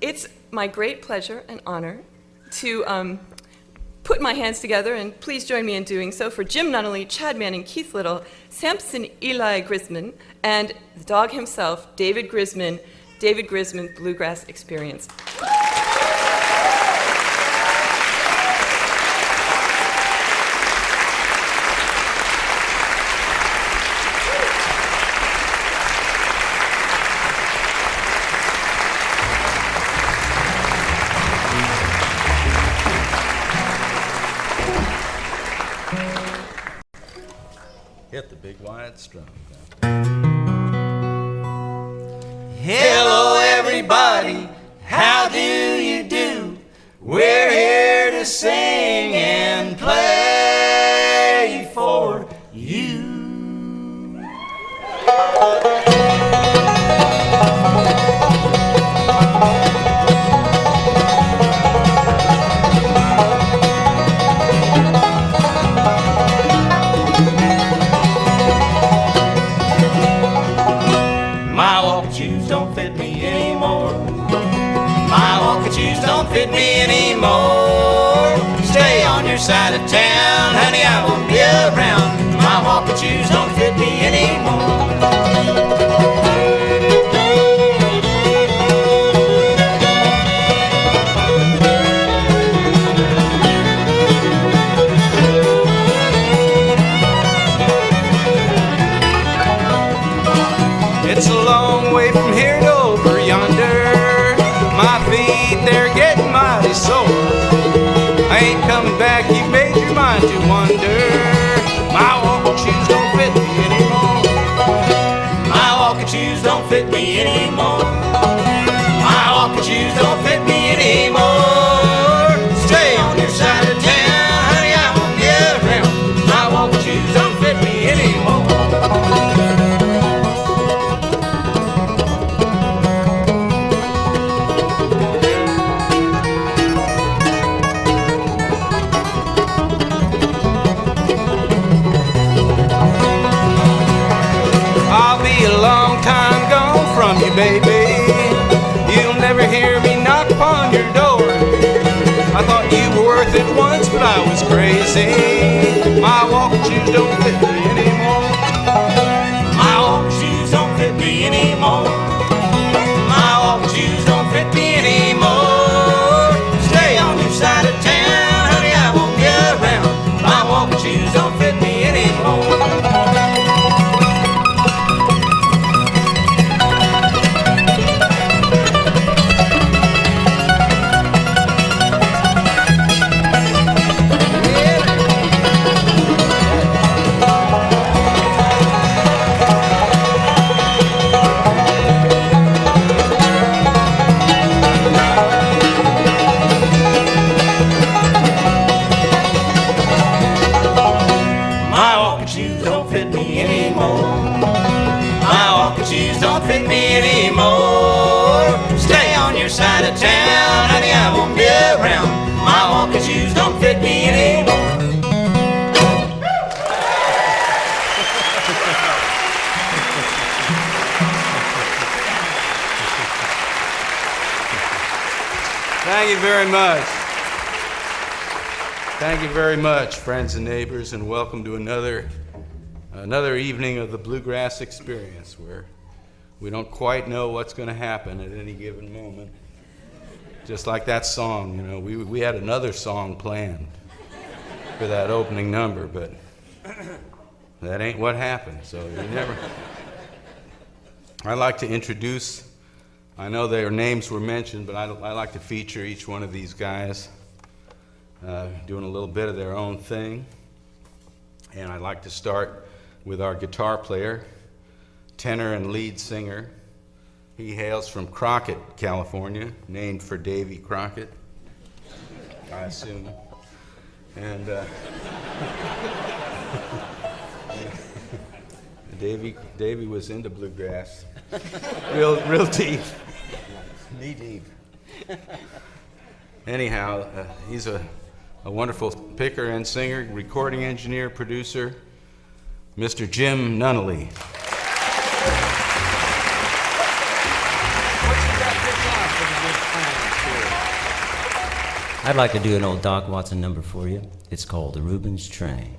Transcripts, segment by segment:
It's my great pleasure and honor to put my hands together, and please join me in doing so, for Jim Nunally, Chad Manning, Keith Little, Samson Eli Grisman, and the dog himself, David Grisman, Bluegrass Experience. Hit the big wide strum. Hello everybody, how do you do? We're here to sing and play for you. Fit me anymore. Stay on your side of town, honey, I won't be around. My walking shoes don't fit me anymore. It's a long way from here to over yonder. My feet, they're getting mighty sore. I ain't coming back, you've made your mind to wonder. My walking shoes don't fit me anymore. My walking shoes don't fit me anymore. My walking shoes don't fit me anymore. Stay on your side of town, honey, I won't be around. My walking shoes don't fit me anymore. Baby, you'll never hear me knock upon your door. I thought you were worth it once, but I was crazy. My walking shoes don't fit me anymore. My walking shoes don't fit me anymore. My walking shoes don't fit me anymore. Stay on your side of town, honey, I won't be around. My walking shoes don't fit me anymore. Side of town, honey, I won't be around. My walking shoes don't fit me anymore. Thank you very much. Thank you very much, friends and neighbors, and welcome to another evening of the Bluegrass Experience, where we don't quite know what's going to happen at any given moment. Just like that song, you know, we had another song planned for that opening number, but that ain't what happened, so you never... I'd like to introduce, I know their names were mentioned, but I like to feature each one of these guys doing a little bit of their own thing. And I'd like to start with our guitar player, tenor and lead singer. He hails from Crockett, California, named for Davy Crockett, I assume. And Davy was into bluegrass, real deep, knee deep. Anyhow, he's a wonderful picker and singer, recording engineer, producer, Mr. Jim Nunally. What you got this on for the good friend? I'd like to do an old Doc Watson number for you. It's called The Ruben's Train.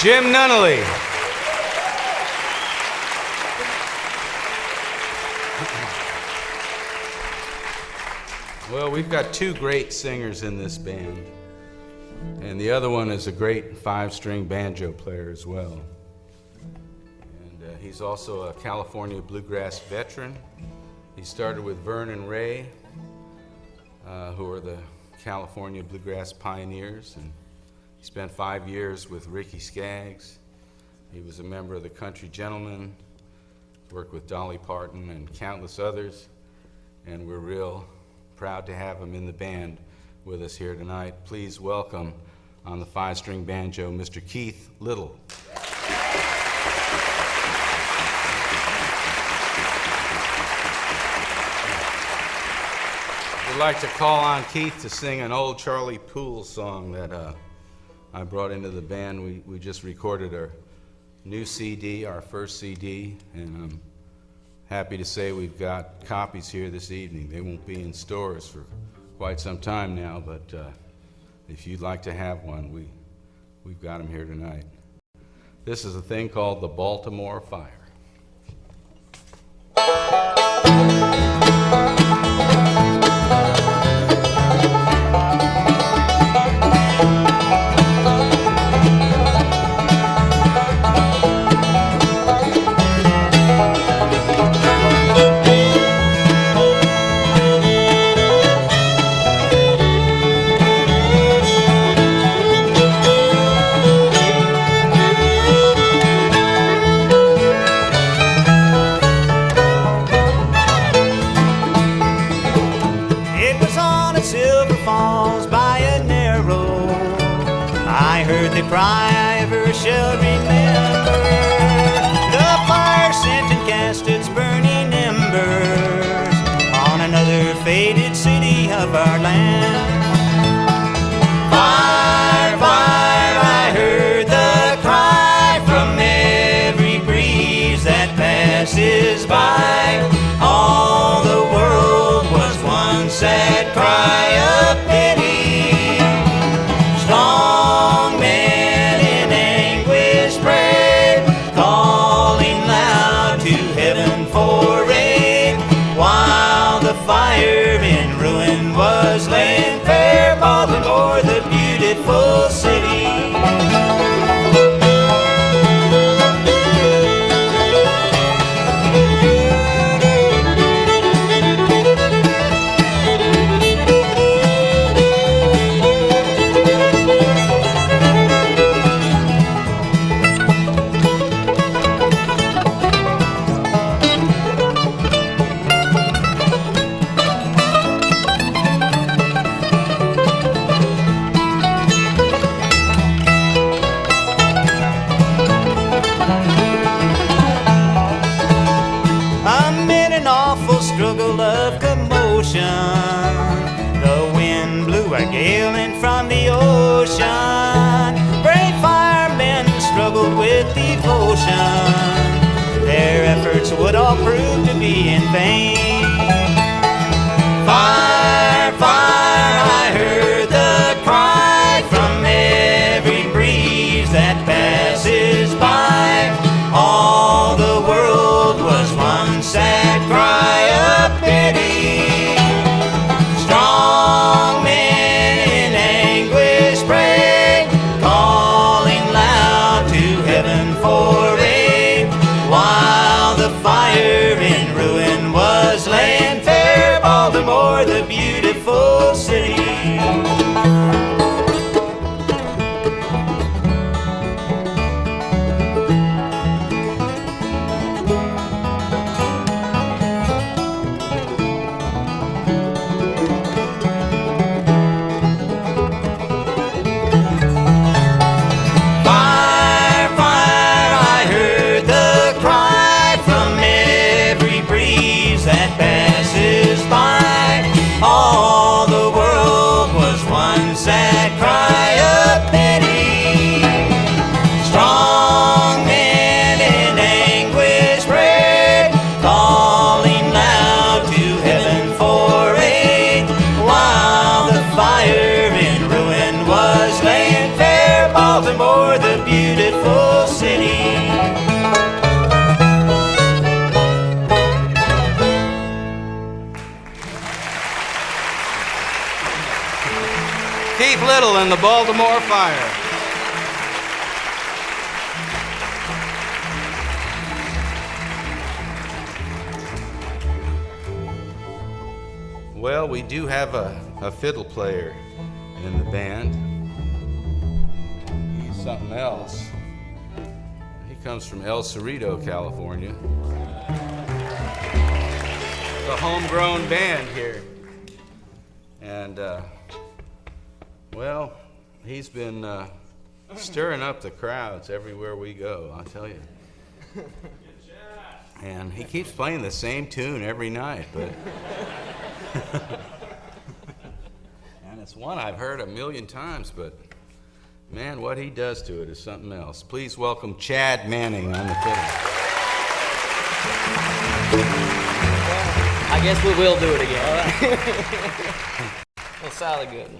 Jim Nunally. Well, we've got two great singers in this band, and the other one is a great five-string banjo player as well. And he's also a California bluegrass veteran. He started with Vern and Ray, who are the California bluegrass pioneers, and he spent 5 years with Ricky Skaggs. He was a member of the Country Gentlemen, worked with Dolly Parton and countless others, and we're real proud to have him in the band with us here tonight. Please welcome on the five-string banjo, Mr. Keith Little. We'd like to call on Keith to sing an old Charlie Poole song that I brought into the band. We just recorded our new CD, our first CD, and I'm happy to say we've got copies here this evening. They won't be in stores for quite some time now, but if you'd like to have one, we've got them here tonight. This is a thing called the Baltimore Fire. only cry I ever shall remember. The fire sent and cast its burning embers on another faded city of our land. Fire, fire, I heard the cry from every breeze that passes by. All the world was one sad cry of pity. Strong men in anguish prayed, calling loud to heaven for aid, while the fire in ruin was laying fair Baltimore, the beautiful city. Amid an awful struggle of commotion, the wind blew a gale in from the ocean. Brave firemen struggled with devotion. Their efforts would all prove to be in vain. Fire, fire, I heard the cry from every breeze that passes by. All the world was one sad cry of pity. Strong men in anguish prayed, calling loud to heaven for aid, while the fire in ruin was laying fair Baltimore, the beautiful city. Fire, fire, I heard the cry from every breeze that passes by. All the world was one sad cry of pity. Strong men in anguish prayed, calling loud to heaven for aid, while the fire in ruin was laying fair Baltimore, the beautiful city. Keith Little and the Baltimore Fire. Well, we do have a fiddle player in the band. He's something else. He comes from El Cerrito, California. The homegrown band here. And, well, he's been stirring up the crowds everywhere we go, I'll tell you. And he keeps playing the same tune every night, but... And it's one I've heard a million times, but man, what he does to it is something else. Please welcome Chad Manning on the fiddle. I guess we will do it again. All right. Well, solid good.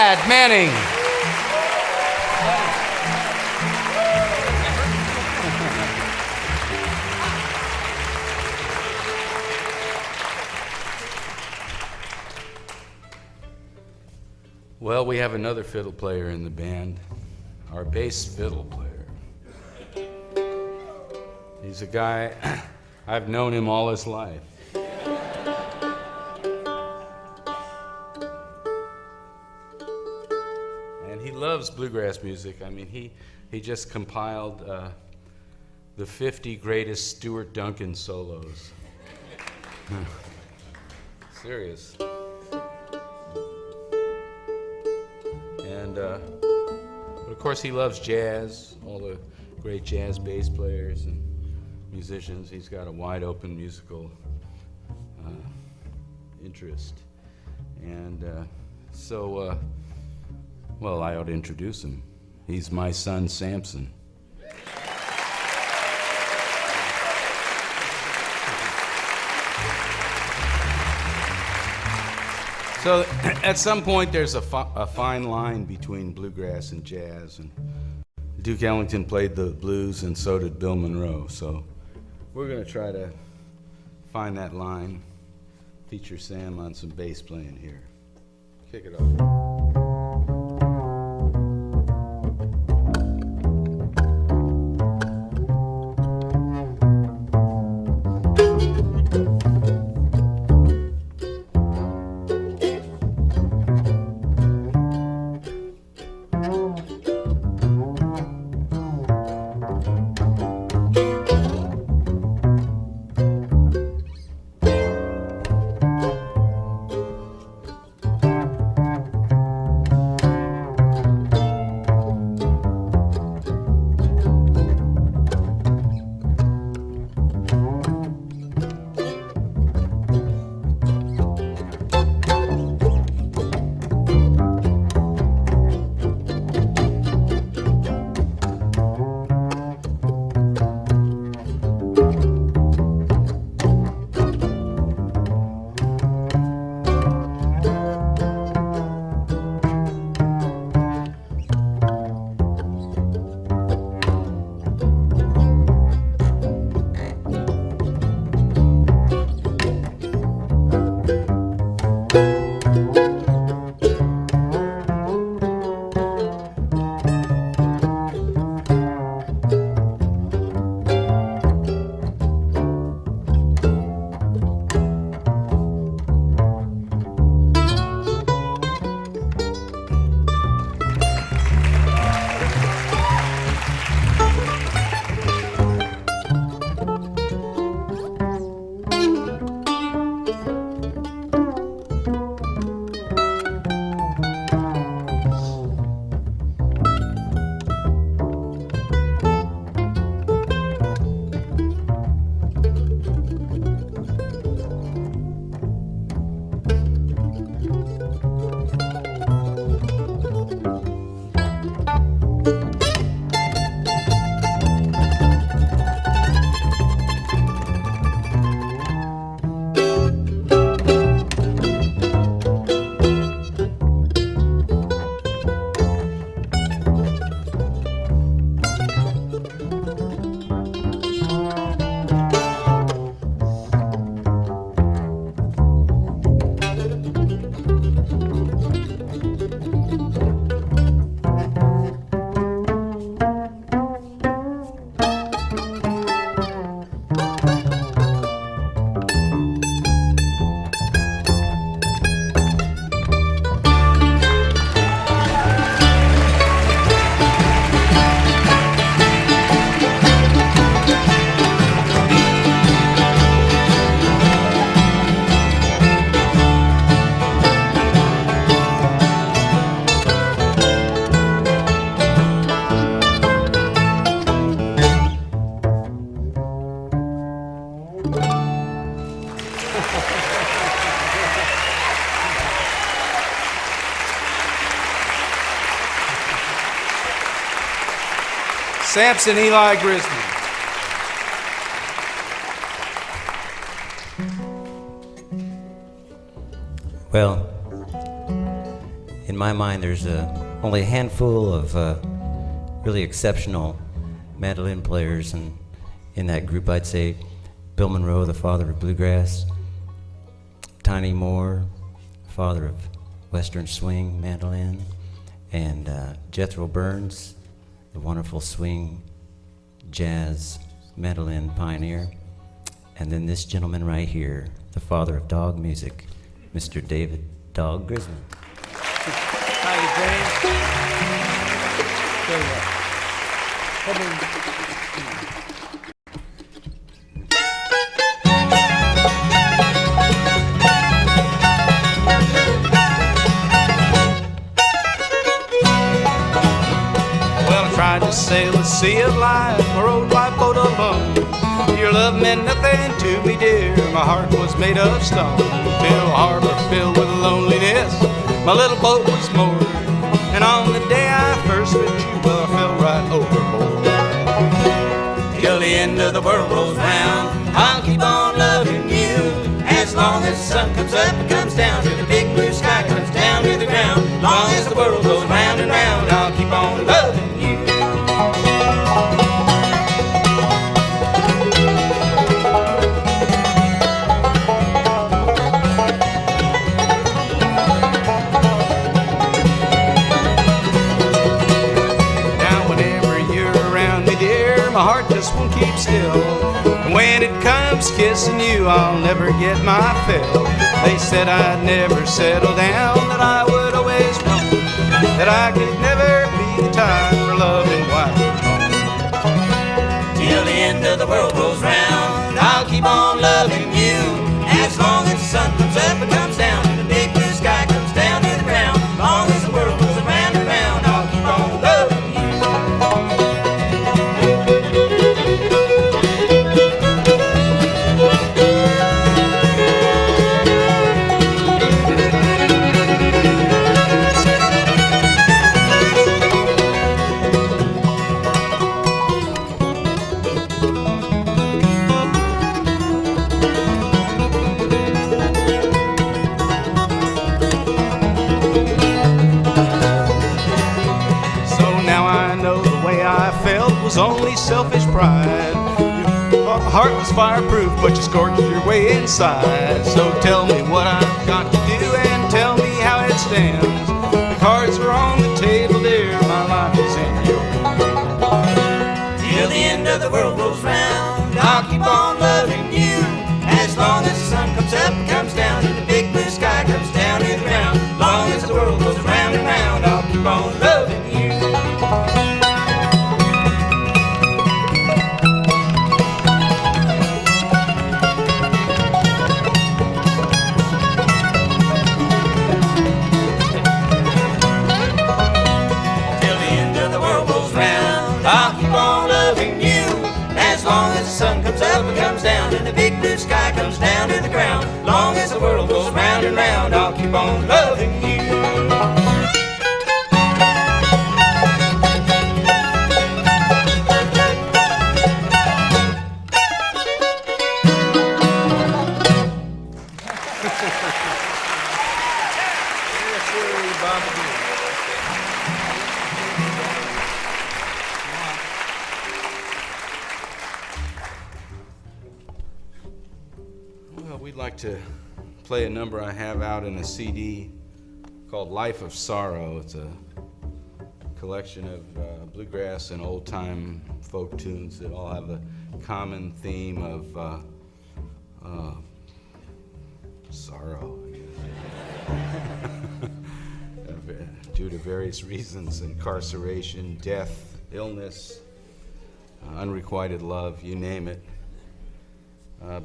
Chad Manning. Well, we have another fiddle player in the band, our bass fiddle player. He's a guy, I've known him all his life. And he loves bluegrass music. I mean, he just compiled the 50 greatest Stuart Duncan solos. Serious. But of course, he loves jazz, all the great jazz bass players and musicians. He's got a wide open musical interest. And well, I ought to introduce him. He's my son, Samson. So at some point there's a fine line between bluegrass and jazz, and Duke Ellington played the blues and so did Bill Monroe. So we're going to try to find that line, feature Sam on some bass playing here. Kick it off. Samson Eli Grisman. Well, in in my mind, there's only a handful of really exceptional mandolin players, and in that group, I'd say Bill Monroe, the father of bluegrass, Tiny Moore, father of Western swing mandolin, and Jethro Burns, the wonderful swing jazz mandolin pioneer, and then this gentleman right here, the father of dog music, Mr. David Dog Grisman. How you doing? Well, I tried to sail the sea of life, I rode my boat alone. Your love meant nothing to me, dear, my heart was made of stone. Fiddle harbor filled with loneliness, my little boat was moored. And on the day I first met you, well, I fell right overboard. Till the end of the world rolls round, I'll keep on loving you. As long as the sun comes up and comes down, till the big blue sky comes down to the ground. Long as the world goes round and round, I'll keep on loving you. My heart just won't keep still. And when it comes kissing you, I'll never get my fill. They said I'd never settle down, that I would always roam, that I could never be the type for love and wife alone. Till the end of the world rolls round, I'll keep on loving you. As long as the sun comes up and comes down, and the big blue sky comes down to the ground. Long as the world goes around and round, I'll keep on loving you. Was only selfish pride. Your heart was fireproof, but you scorched your way inside. So tell me what I've got to do and tell me how it stands. The cards are on the table, dear, my life is in your hands. Till the end of the world rolls round, I'll keep on loving you. As long as the sun comes up and comes down, and the big blue sky comes down to the ground. Long as the world goes round and round, I'll keep on loving you. As long as the sun comes up and comes down, and the big blue sky comes down to the ground. Long as the world goes round and round, I'll keep on loving you. We'd like to play a number I have out in a CD called Life of Sorrow. It's a collection of bluegrass and old-time folk tunes that all have a common theme of sorrow, due to various reasons: incarceration, death, illness, unrequited love, you name it.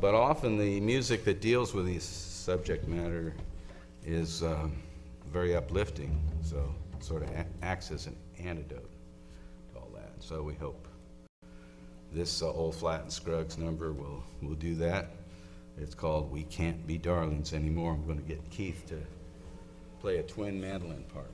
But often the music that deals with this subject matter is very uplifting, so it sort of acts as an antidote to all that. So we hope this Old Flat and Scruggs number will do that. It's called We Can't Be Darlings Anymore. I'm going to get Keith to play a twin mandolin part.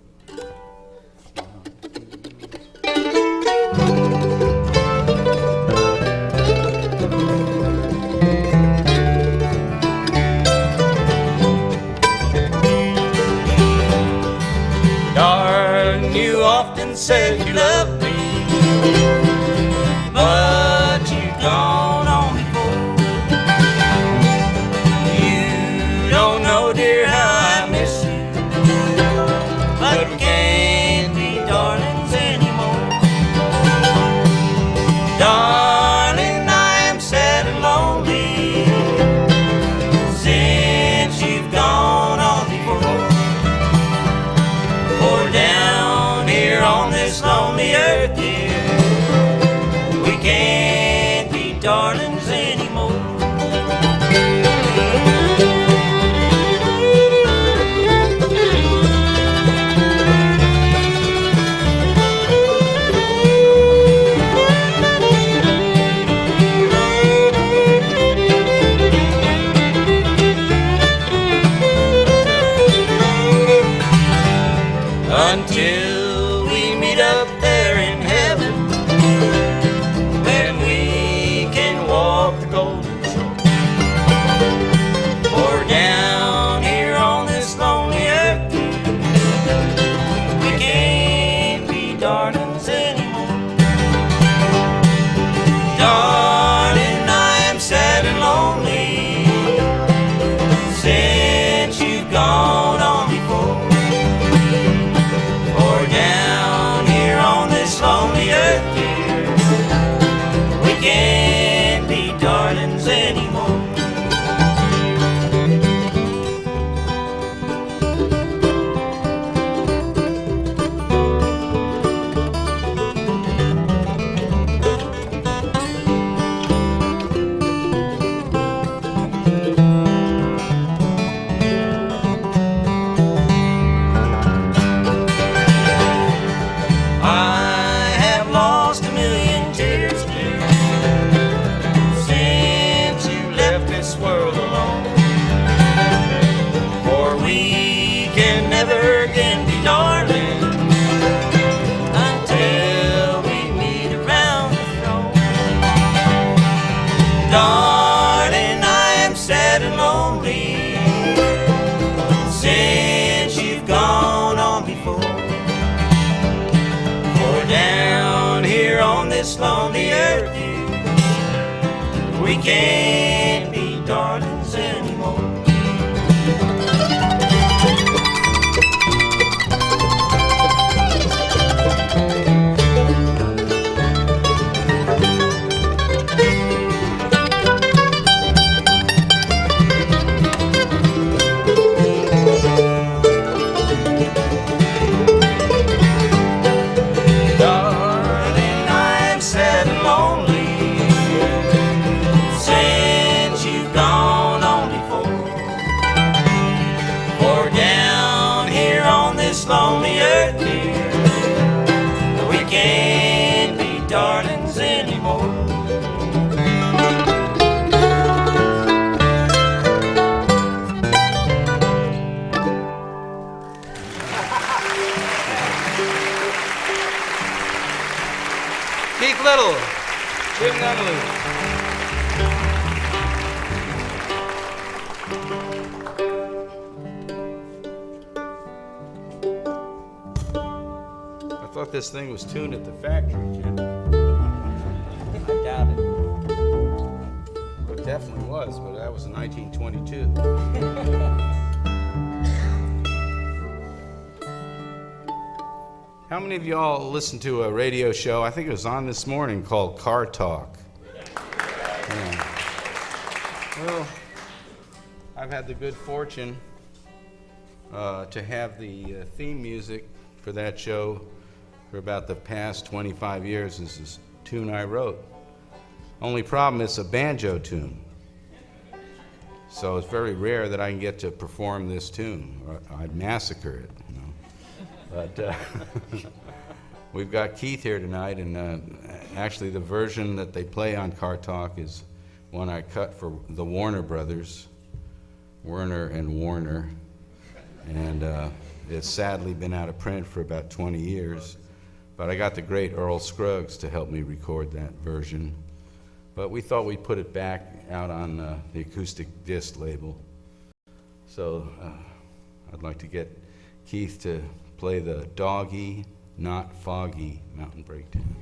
Darling, I am sad and lonely since you've gone on before. For down here on this lonely earth, we can't be darlings anymore. Lonely earth here, we can't be darlings anymore. Keith Little, Jim Nunally. I thought this thing was tuned at the factory, Jim. I doubt it. It definitely was, but that was in 1922. How many of y'all listen to a radio show, I think it was on this morning, called Car Talk? Yeah. Well, I've had the good fortune to have the theme music for that show for about the past 25 years. This is a tune I wrote. Only problem, it's a banjo tune. So it's very rare that I can get to perform this tune, or I'd massacre it, you know. But we've got Keith here tonight, and actually the version that they play on Car Talk is one I cut for the Warner Brothers, Werner and Warner, and it's sadly been out of print for about 20 years. But I got the great Earl Scruggs to help me record that version. But we thought we'd put it back out on the acoustic disc label. So I'd like to get Keith to play the Dawggy, Not Foggy Mountain Breakdown.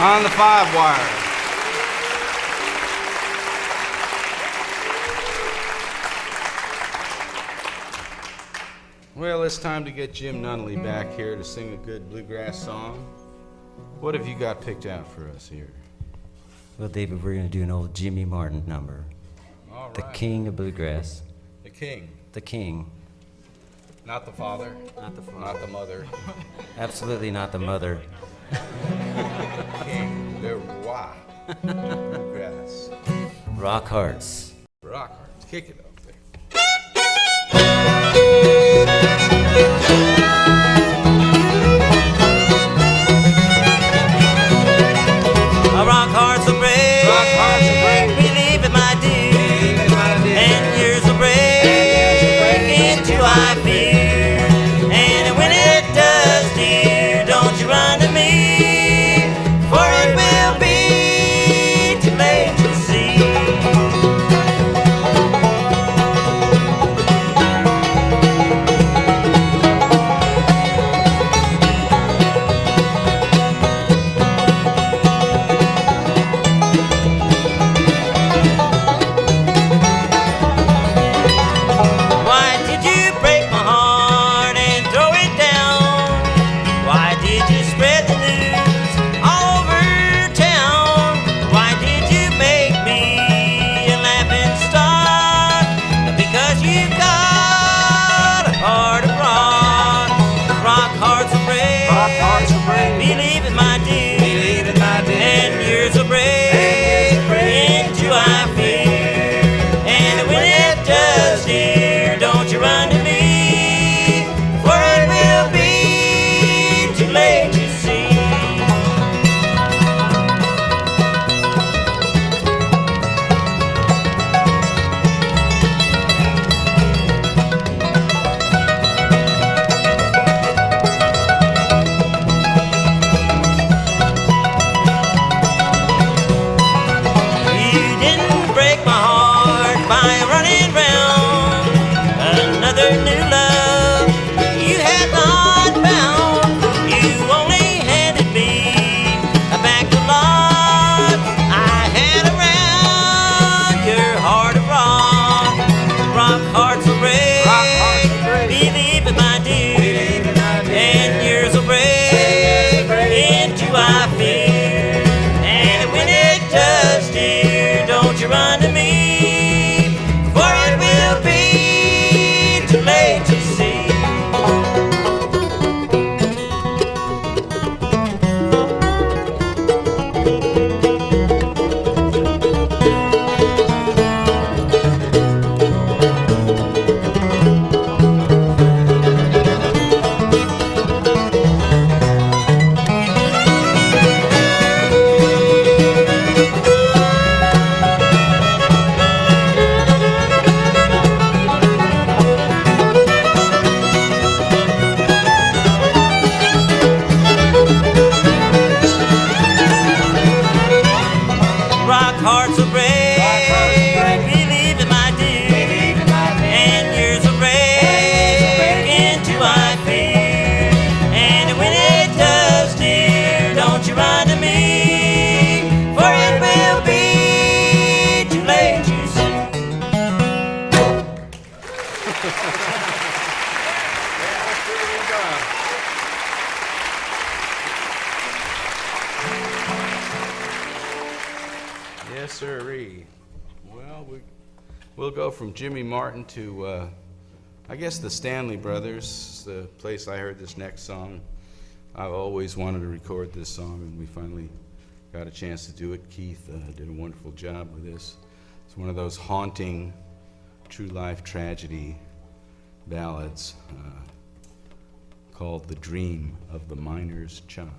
on the 5-wire. Well, it's time to get Jim Nunally back here to sing a good bluegrass song. What have you got picked out for us here? Well, David, we're going to do an old Jimmy Martin number. All right. The king of bluegrass. The king. The king. Not the father. Not the father. Not the mother. Absolutely not the mother. King. The roi. Bluegrass. Rock Hearts. Rock hearts. Kick it up there. Rock hearts will break. Rock hearts will break. Believe it, my dear. And yours will break into I fear. And when it does, dear, don't you run to me, for it will be too late to see. Why did you break my heart and throw it down? Why did you spread the news all over town? Why did you make me a laughing stock? Because you got a heart of rock. Rock hearts will break. Rock hearts will break. Believe it, my dear. Believe it, my dear. And yours will break into I fear. And when it does, dear, don't you run to me, for it will be too late to see. You didn't break my heart by running round another new love. You had the heart bound. You only handed me back the lot I had around your heart of rock. Rock hearts will break. Rock hearts will break. Believe it, my dear. Believe it, my dear. And yours will break into I fear. And when it does, dear, don't you run to me, for it will be too late to see. Rock hearts will break. Believe it, my dear. And yours will break into I fear. And when it does, dear, don't you run to me, for it will be too late to see. Yes, sirree. Well, we'll go from Jimmy Martin to, I guess, the Stanley Brothers, the place I heard this next song. I've always wanted to record this song, and we finally got a chance to do it. Keith did a wonderful job with this. It's one of those haunting, true-life tragedy ballads called The Dream of the Miner's Child.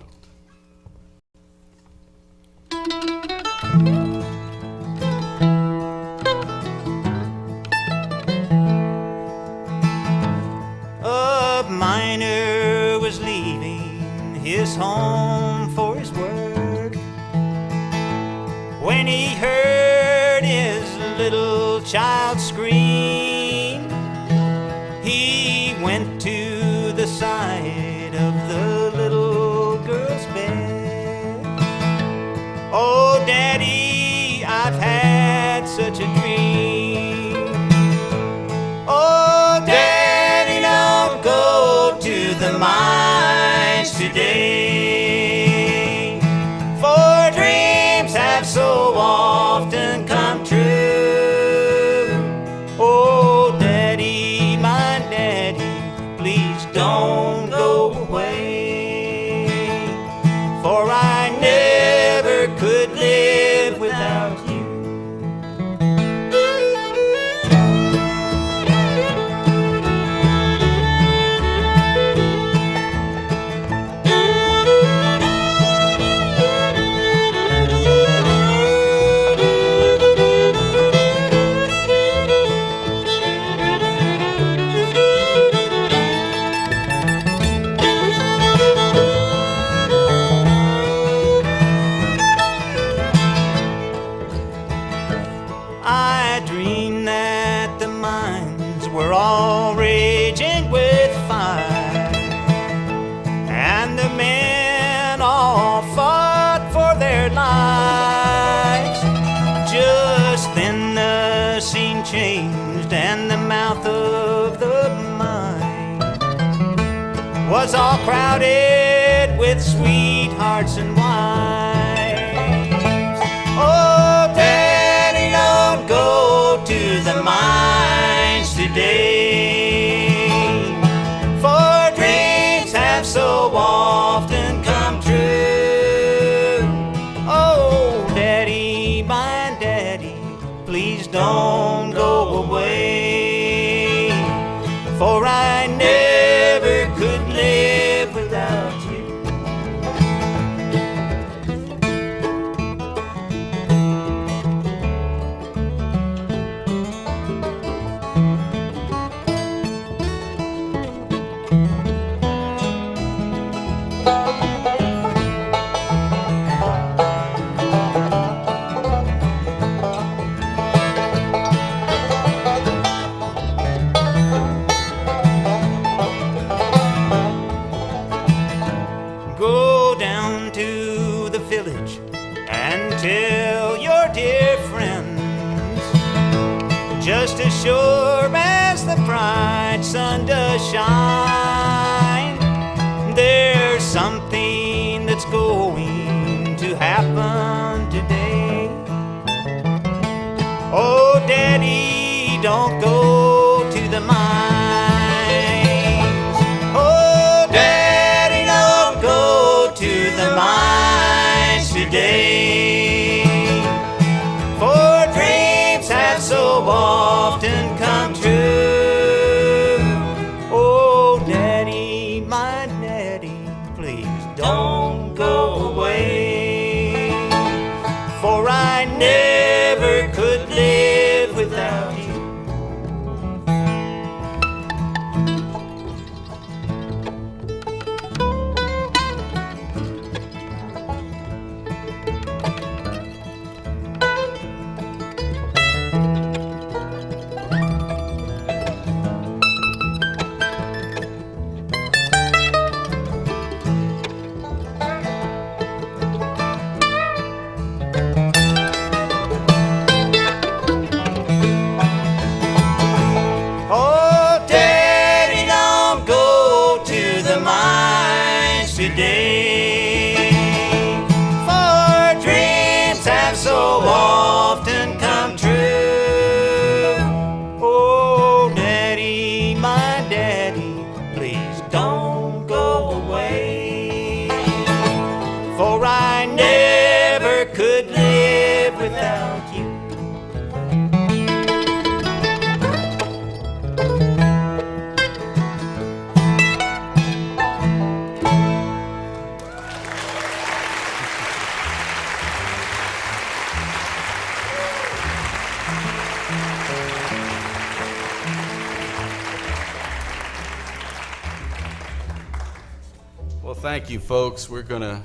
A miner was leaving his home for his work when he heard his little child scream. He went to the side of the little girl's bed I've had such a dream. Oh, Daddy, don't go to the mines today, for dreams have so often come true. Oh, Daddy, my Daddy, please don't go away, for I never could live without you. I dreamed that the mines were all raging with fire, and the men all fought for their lives. Just then the scene changed, and the mouth of the mine was all crowded with sweethearts and wives. Oh, Daddy, don't go to the mines today, for dreams have so often come true. Oh, Daddy, my Daddy, please don't go away, for I never could live without you. Go down to the village and tell your dear friends, just as sure as the bright sun does shine, there's something that's going to happen today. Oh, Daddy, don't go to the mines. Oh, Daddy, don't go to the mines today, for dreams have so often come true. Oh, Daddy, my Daddy, please don't go away, for I never could live without you. Oh, Daddy, don't go to the mines today, for dreams have so often come true. Oh, Daddy, my Daddy, please don't go away, for I never could live without you. Well, thank you, folks. We're going to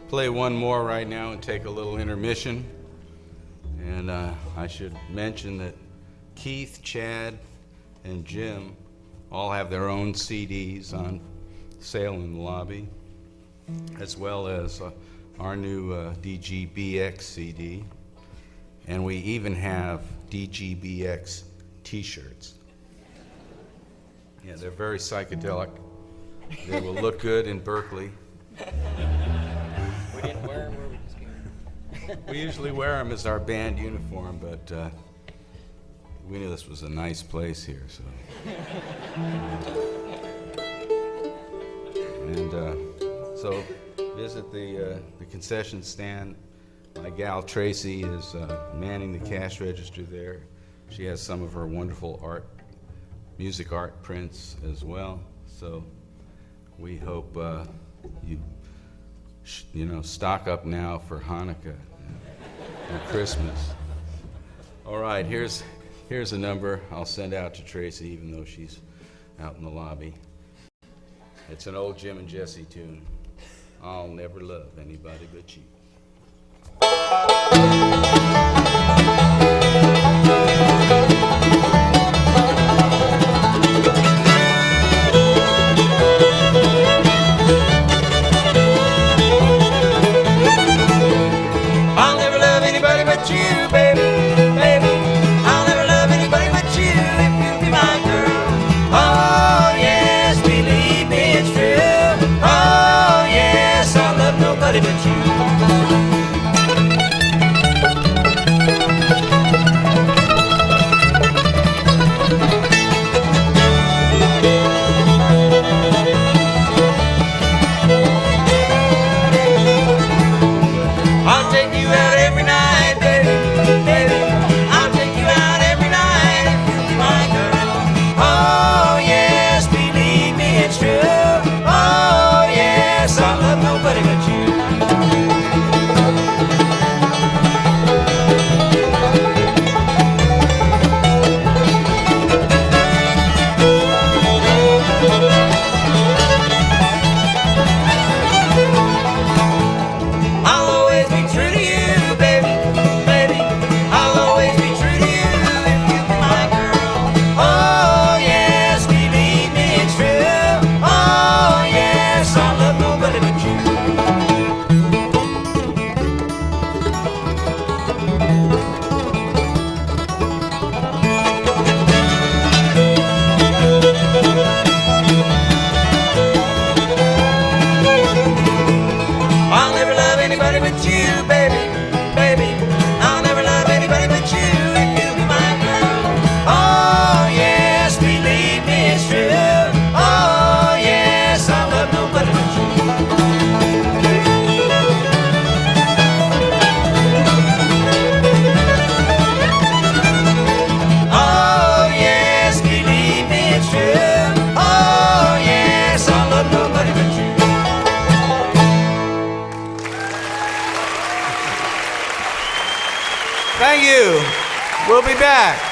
play one more right now and take a little intermission. And I should mention that Keith, Chad, and Jim all have their own CDs on sale in the lobby, as well as our new DGBX CD. And we even have DGBX t-shirts. Yeah, they're very psychedelic. They will look good in Berkeley. We didn't wear them, we just came. We usually wear them as our band uniform, but we knew this was a nice place here, so. And so visit the concession stand. My gal Tracy is manning the cash register there. She has some of her wonderful music art prints as well. So we hope you stock up now for Hanukkah and Christmas. All right, here's a number I'll send out to Tracy, even though she's out in the lobby. It's an old Jim and Jesse tune. I'll never love anybody but you. I'll never love anybody but you, baby, baby. I'll never love anybody but you if you'll be my girl. Oh, yes, believe me, it's true. Oh, yes, I'll love nobody but you. I'll take you out every night, baby, baby. I'll take you out every night if you'll be my girl. Oh, yes, believe me, it's true. Oh, yes, I'll love nobody but you. I'll always be true to you, baby, baby. I'll always be true to you if you'll be my girl. Oh, yes, believe me, it's true. Oh, yes, I'll love nobody but you. I'll never love anybody but you, baby, baby. I'll never love anybody but you if you'll be my girl. Oh, yes, believe me, it's true. Oh, yes, I'll love nobody but you. Oh, yes, believe me, it's true. Oh, yes, I'll love nobody but you. Thank you. We'll be back.